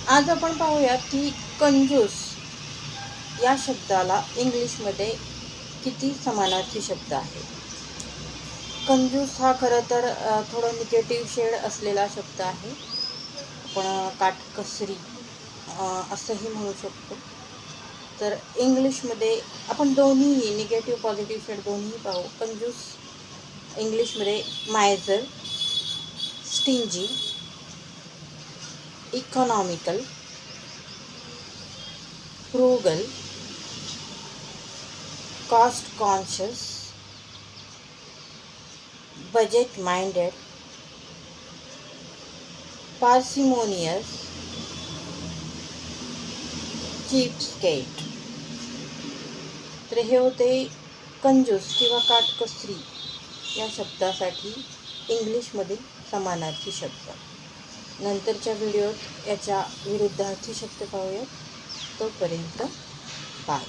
आज आपण पाहूया की कंजूस या शब्दाला इंग्लिशमध्ये किती समानार्थी शब्द आहेत. कंजूस हा खरं तर थोडं निगेटिव्ह शेड असलेला शब्द आहे. आपण काटकसरी असंही म्हणू शकतो. तर इंग्लिशमध्ये आपण दोन्ही निगेटिव्ह पॉझिटिव्ह शेड दोन्ही पाहू. कंजूस इंग्लिशमध्ये miser, stingy, economical, frugal, cost conscious, budget minded, parsimonious, cheapskate. तर हे होते कंजूस किंवा काटकसरी या शब्दासाठी इंग्लिशमधील समानार्थी शब्द. नंतरच्या व्हिडिओत याच्या विरुद्धार्थी शब्द पाहूया. तोपर्यंत बाय.